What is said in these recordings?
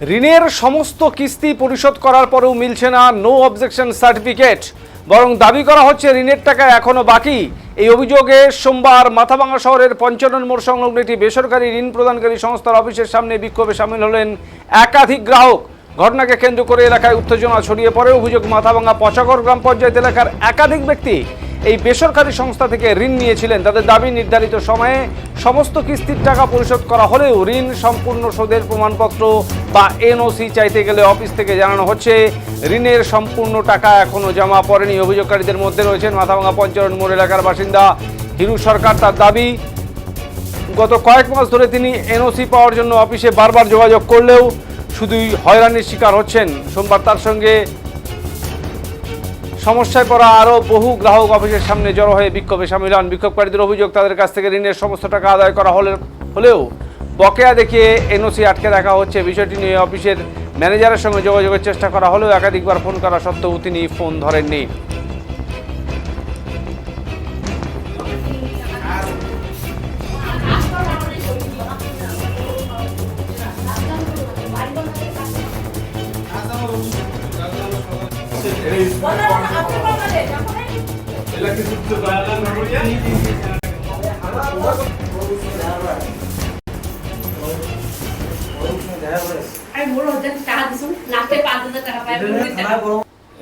ঋণের সমস্ত কিস্তি পরিশোধ করার পরেও মিলছে না নো অবজেকশন সার্টিফিকেট, বরং দাবি করা হচ্ছে ঋণের টাকা এখনো বাকি। এই অভিযোগে সোমবার মাথাভাঙা শহরের পঞ্চানন মোড় সংলগ্ন একটি বেসরকারি ঋণ প্রদানকারী সংস্থার অফিসের সামনে বিক্ষোভে সামিল হলেন একাধিক গ্রাহক। ঘটনাকে কেন্দ্র করে এলাকায় উত্তেজনা ছড়িয়ে পড়ে। অভিযোগ, মাথাভাঙা পচাগড় গ্রাম পঞ্চায়েত এলাকার একাধিক ব্যক্তি এই বেসরকারি সংস্থা থেকে ঋণ নিয়েছিলেন। তাদের দাবি, নির্ধারিত সময়ে সমস্ত কিস্তির টাকা পরিশোধ করা হলেও ঋণ সম্পূর্ণ শোধের প্রমাণপত্র বা এনওসি চাইতে গেলে অফিস থেকে জানানো হচ্ছে ঋণের সম্পূর্ণ টাকা এখনো জমা পড়েনি। অভিযোগকারীদের মধ্যে রয়েছেন মাথাভাঙা পঞ্চানন মোড় এলাকার বাসিন্দা হিরু সরকার। তার দাবি, গত কয়েক মাস ধরে তিনি এনওসি পাওয়ার জন্য অফিসে বারবার যোগাযোগ করলেও শুধুই হয়রানির শিকার হচ্ছেন। সোমবার তার সঙ্গে সমস্যায় পড়া আরও বহু গ্রাহক অফিসের সামনে জড়ো হয়ে বিক্ষোভে সামিল হন। বিক্ষোভকারীদের অভিযোগ, তাদের কাছ থেকে ঋণের সমস্ত টাকা আদায় করা হলেও বকেয়া দেখিয়ে এনওসি আটকে রাখা হচ্ছে। বিষয়টি নিয়ে অফিসের ম্যানেজারের সঙ্গে যোগাযোগের চেষ্টা করা হলেও একাধিকবার ফোন করা সত্ত্বেও তিনি ফোন ধরেননি।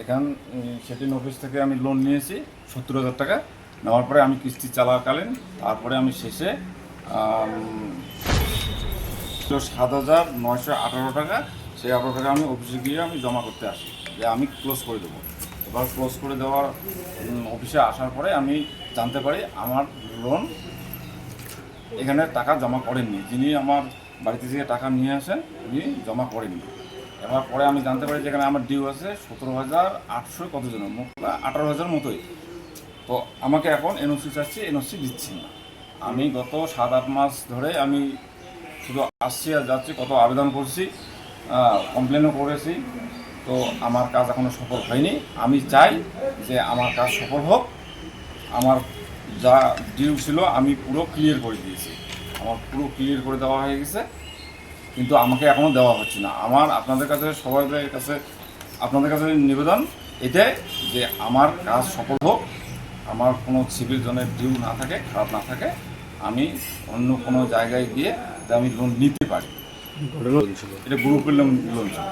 এখান সেটিন অফিস থেকে আমি লোন নিয়েছি 70,000 টাকা। নেওয়ার পরে আমি কিস্তি চালাকালীন তারপরে আমি শেষে 7,918 টাকা, সেই 18 টাকা আমি অফিসে গিয়ে আমি জমা করতে আসি যে আমি ক্লোজ করে দেবো। এবার ক্লোজ করে দেওয়ার অফিসে আসার পরে আমি জানতে পারি আমার লোন এখানে টাকা জমা করেননি। যিনি আমার বাড়িতে থেকে টাকা নিয়ে আসেন উনি জমা করেননি। এবার পরে আমি জানতে পারি যে এখানে আমার ডিউ আছে 17,800 কত জন, 18,000 মতোই। তো আমাকে এখন এনওসি চাচ্ছি, এনওসি দিচ্ছি না। আমি গত 7-8 মাস ধরে আমি শুধু আসছি আর যাচ্ছি, কত আবেদন করছি, কমপ্লেনও করেছি, তো আমার কাজ এখনও সফল হয়নি। আমি চাই যে আমার কাজ সফল হোক। আমার যা ডিউ ছিল আমি পুরো ক্লিয়ার করে দিয়েছি, আমার পুরো ক্লিয়ার করে দেওয়া হয়ে গেছে, কিন্তু আমাকে এখনও দেওয়া হচ্ছে না। আমার আপনাদের কাছে, সবার কাছে, আপনাদের কাছে নিবেদন এটাই যে আমার কাজ সফল হোক, আমার কোনো সিভিল জনের ডিউ না থাকে, খারাপ না থাকে, আমি অন্য কোনো জায়গায় গিয়ে আমি লোন নিতে পারি। এটা গ্রুপের লোন ছিল।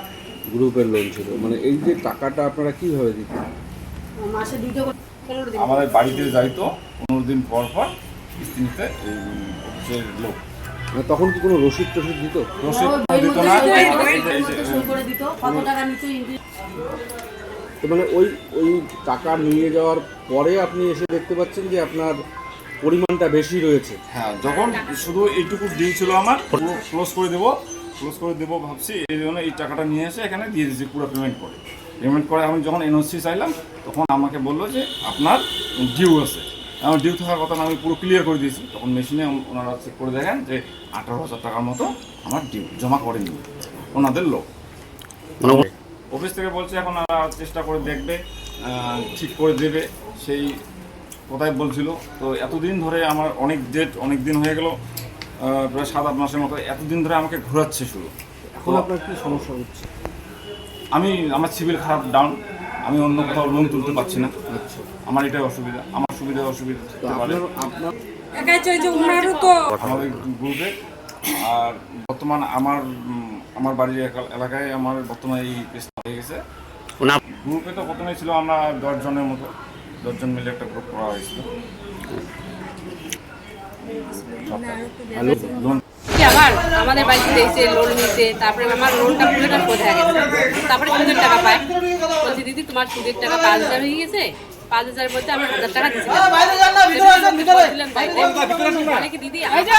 গ্রুপের লোন ছিল, মানে এই যে টাকাটা আপনারা কীভাবে দিতেন? আমাদের বাড়িতে যাইতো 15 দিন পর পর কিস্তি নিতে অফিসের লোক। মানে তখন কি কোনো রসিদ টসিদ দিত? রসিদ দিত না। তো মানে ওই টাকা নিয়ে যাওয়ার পরে আপনি এসে দেখতে পাচ্ছেন যে আপনার পরিমাণটা বেশি রয়েছে। হ্যাঁ, যখন শুধু এইটুকু ডিউ ছিল আমার, পুরো ক্লোজ করে দেবো ভাবছি, এই জন্য এই টাকাটা নিয়ে এসে এখানে দিয়ে দিয়েছি পুরো পেমেন্ট করে। আমি যখন এনওসি চাইলাম তখন আমাকে বললো যে আপনার ডিউ আছে। আমার ডিউ থাকার কথা আমি পুরো ক্লিয়ার করে দিয়েছি। তখন মেশিনে ওনারা চেক করে দেখেন যে 18,000 টাকার মতো আমার ডিউ জমা করেনি ওনাদের লোক। অফিস থেকে বলছে এখন চেষ্টা করে দেখবে, ঠিক করে দেবে, সেই কথাই বলছিল। তো এতদিন ধরে আমার অনেক দিন হয়ে গেল, প্রায় 7-8 মাসের মতো এতদিন ধরে আমাকে ঘোরাচ্ছে শুরু। এখন আপনার কী সমস্যা হচ্ছে? আমার সিভিল খারাপ, ডাউন, আমি অন্য কোথাও লোন তুলতে পারছি না। আমার এটাই অসুবিধা, আমার অসুবিধা আপনার আমাদের গ্রুপে। আর বর্তমান আমার বাড়ির এলাকায় আমার বর্তমানে এই কেসটা হয়ে গেছে। গ্রুপে তো প্রথমে ছিল আমরা 10 জনের মতো, 10 জন মিলে একটা গ্রুপ করা হয়েছিল। আমাদের বাড়িতে এসে লোন নিতে, তারপরে আমার লোনটা পুরোটা শোধ হয়ে গেছে। তারপরে সুদের টাকা পায়, বলছি দিদি তোমার সুদের টাকা 5,000 হয়ে গেছে, 5,000 বলতে আমি 1,000 টাকা দিয়েছিলাম। দিদি 1,000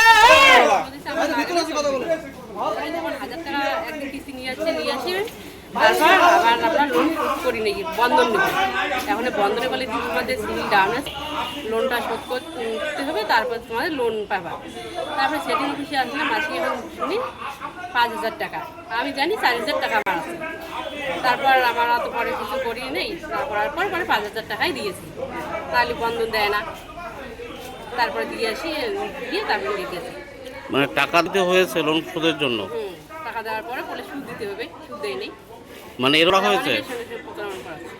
টাকা একদিন কিস্তি নিয়ে আসি, তারপর আবার আমরা লোন শোধ করি নাকি বন্ধন নেব। এখন বন্ধনে বলে দিদি তোমাদের সিভিল ডাউন আছে, লোনটা শোধ করতে হবে, তারপর তোমাদের লোন পাবা। তারপরে সেটিং অফিসে আসলে মাসিক এখন শুনি 5,000 টাকা, আমি জানি 4,000 টাকা আমার আছে। তারপর আমার অত পরে কিছু করি নেই, তারপর 5,000 টাকাই দিয়েছি, তাহলে বন্ধন দেয় না। তারপরে দিয়ে আসি, দিয়ে তারপরে রেখেছি। মানে টাকা দিতে হয়েছে লোন শোধের জন্য? টাকা দেওয়ার পরে বলে সুদ দিতে হবে, সুদ দেয়নি। মানে এরকম হয়েছে? প্রতারণা করা হচ্ছে।